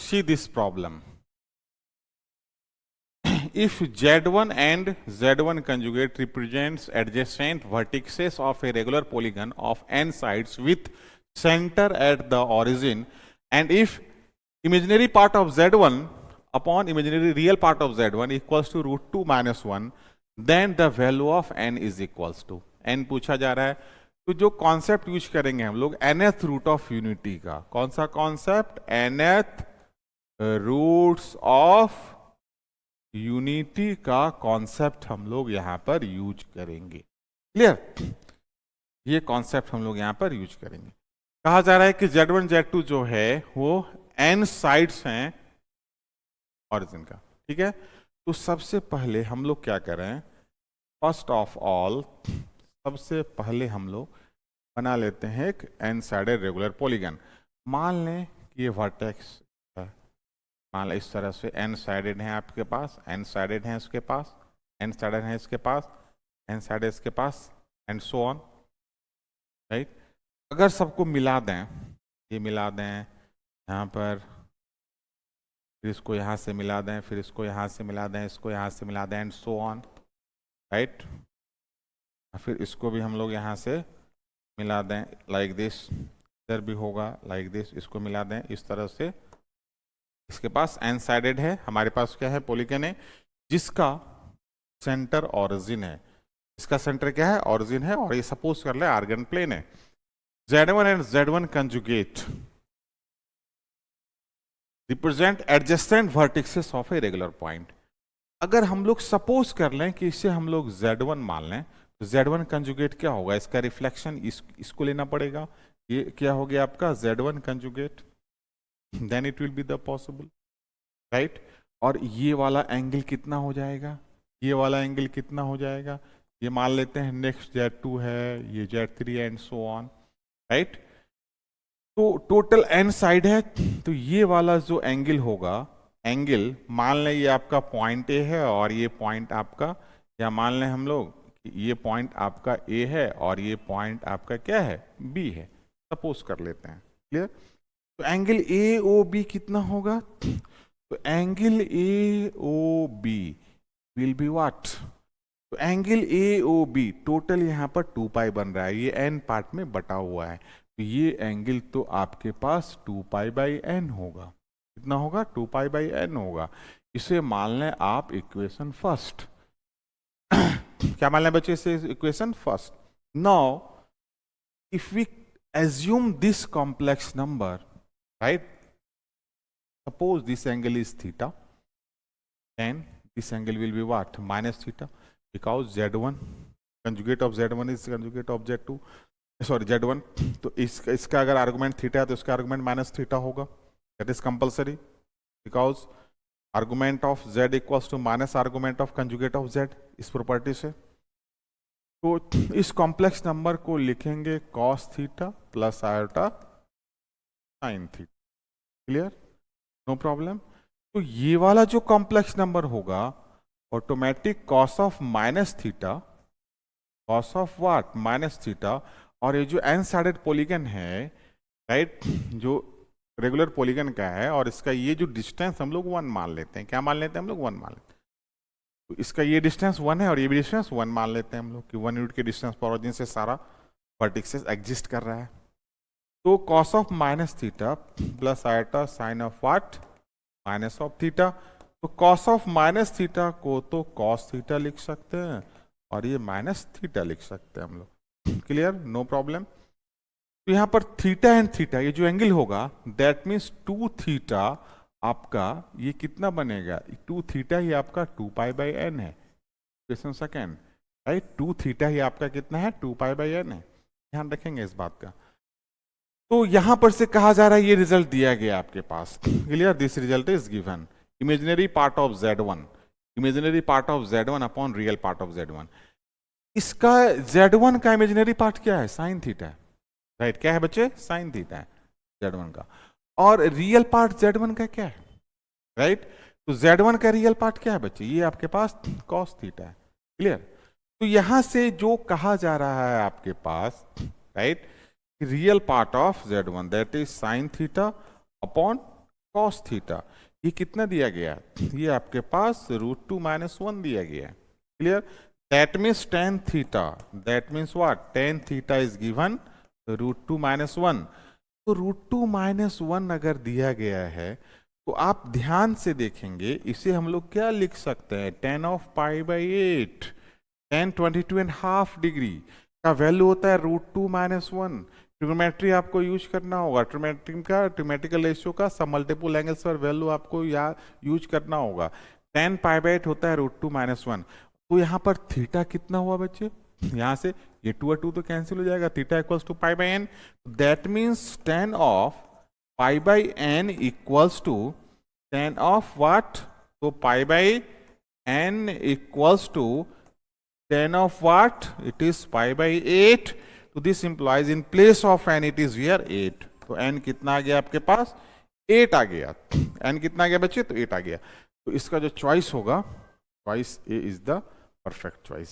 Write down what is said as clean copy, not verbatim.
see this problem. If Z1 and Z1 conjugate represents adjacent vertices of a regular polygon of n sides with center at the origin, and if imaginary part of Z1 upon imaginary real part of Z1 equals to √2 - 1, then the value of n is equals to n पूछा जा रहा है. तो जो concept use करेंगे हम लोग nth root of unity का, कौन सा concept? nth roots of unity का कॉन्सेप्ट हम लोग यहां पर यूज करेंगे. क्लियर? ये कॉन्सेप्ट हम लोग यहां पर यूज करेंगे. कहा जा रहा है कि Z1 Z2 जो है वो n साइड्स हैं ऑरिजिन का. ठीक है, तो सबसे पहले हम लोग क्या करें? फर्स्ट ऑफ ऑल सबसे पहले हम लोग बना लेते हैं एक n साइडेड रेगुलर पॉलीगन. मान लें कि ये वर्टेक्स है, मान लें इस तरह से n साइडेड है आपके पास, n साइडेड है इसके पास, n साइडेड है इसके पास, n साइडेड इसके पास, एंड सो ऑन. राइट? अगर सबको मिला दें, ये मिला दें यहाँ पर, फिर इसको यहाँ से मिला दें, फिर इसको यहाँ से मिला दें, इसको यहाँ से मिला दें, एंड सो ऑन. राइट? फिर इसको भी हम लोग यहाँ से मिला दें लाइक दिस, इधर भी होगा लाइक दिस, इसको मिला दें इस तरह से. इसके पास n साइडेड है, हमारे पास क्या है? पॉलीगन है जिसका सेंटर ऑरिजिन है. इसका सेंटर क्या है? ऑरिजिन है. और ये सपोज कर ले आर्गन प्लेन है. Z1 and Z1 conjugate represent adjacent vertices of a regular point. अगर हम लोग सपोज कर लें कि इसे हम लोग Z1 मान लें, तो Z1 कंजुगेट क्या होगा? इसका रिफ्लेक्शन इसको लेना पड़ेगा. ये क्या हो गया आपका? Z1 conjugate. Then it will be the possible. Right? और ये वाला एंगल कितना हो जाएगा? ये वाला एंगल कितना हो जाएगा? ये मान लेते हैं नेक्स्ट Z2 है, ये Z3 and so on. Right? तो टोटल n साइड है, तो ये वाला जो एंगल होगा, एंगल मान लें ये आपका पॉइंट A है और ये पॉइंट आपका, या मान लें हम लोग ये पॉइंट आपका A है और ये पॉइंट आपका क्या है? B है. सपोज कर लेते हैं. क्लियर? तो एंगल AOB कितना होगा? तो angle AOB will be what? तो एंगल AOB टोटल यहाँ पर 2 पाई बन रहा है, ये n पार्ट में बटा हुआ है. तो ये एंगल तो आपके पास 2 पाई बाई n होगा. कितना होगा? 2 पाई बाई n होगा. इसे मान लें आप इक्वेशन फर्स्ट. क्या मान लें बच्चे इसे? Equation first. Now if we assume this complex number, right? Suppose this angle is theta, then this angle will be what? Minus theta, because Z1 conjugate of Z1 is conjugate of Z2, sorry Z1. तो इसका अगर argument theta है तो इसका argument minus theta होगा. That is compulsory, because argument of Z equals to minus argument of conjugate of Z, इस property से. तो इस कॉम्प्लेक्स नंबर को लिखेंगे cos theta plus iota sine theta. Clear? No problem. तो ये वाला जो कॉम्प्लेक्स नंबर होगा automatic cos of minus theta, cos of what? Minus theta. और ये जो n साइडेड पॉलीगन है, राइट, जो रेगुलर पॉलीगन का है, और इसका ये जो डिस्टेंस हम लोग 1 मान लेते हैं. क्या मान लेते हैं हम लोग? 1 मान लेते हैं. तो इसका ये डिस्टेंस 1 है और ये भी डिस्टेंस 1 मान लेते हैं हम लोग कि 1 यूनिट के डिस्टेंस पर ऑरिजिन से सारा वर्टिसेस एग्जिस्ट कर रहा है. तो cos of minus theta plus iota sign of what? Minus of theta. तो कॉस ऑफ माइनस थीटा को तो कॉस थीटा लिख सकते हैं और ये माइनस थीटा लिख सकते हैं हम लोग. क्लियर? No problem. तो यहाँ पर थीटा एंड थीटा, ये जो एंगल होगा, दैट मीन्स 2 थीटा आपका ये कितना बनेगा? 2 थीटा ही आपका 2 पाई बाई n है. Question second, right? 2 थीटा ही आपका कितना है? 2 पाई बाई n है. ध्यान रखेंगे इस बात का. तो यहां पर से कहा जा रहा है ये रिजल्ट दिया गया आपके पास. Clear? This result is given. Imaginary part of Z1, imaginary part of Z1 upon real part of Z1. इसका Z1 का इमेजिनरी पार्ट क्या है? साइन थीटा है. राइट? क्या है बच्चे? साइन थीटा है Z1 का. और रियल पार्ट Z1 का क्या है? राइट? तो Z1 का रियल पार्ट क्या है बच्चे? ये आपके पास कॉस थीटा है. क्लियर? तो यहां से जो कहा जा रहा है आपके पास, right, real part of Z1 that is sine theta upon cos theta, ये कितना दिया गया, ये आपके पास √2 - 1 दिया गया है, clear. That means tan theta, that means what, tan theta is given √2 - 1। तो √2 - 1 अगर दिया गया है तो आप ध्यान से देखेंगे, इसे हम लोग क्या लिख सकते हैं, tan of π/8, tan 22.5 डिग्री का वैल्यू होता है √2 - 1। ट्रिग्नोमेट्री आपको यूज करना होगा, ट्रिमेटिकल रेशियो का सब मल्टीपल एंगल्स पर वैल्यू आपको यूज करना होगा। tan π/8 होता है √2 - 1। तो यहाँ पर थीटा कितना हुआ बच्चे, यहाँ से ये 2 और 2 तो कैंसिल हो जाएगा, theta equals to π/n। That means tan of π/n equals to tan of what, तो π/n equals to tan of what, it is π/8। तो this implies in place of n it is here 8। तो n कितना आ गया आपके पास, 8 आ गया। n कितना आ गया बच्चे, तो 8 आ गया। तो इसका जो चॉइस होगा, choice A is the perfect choice.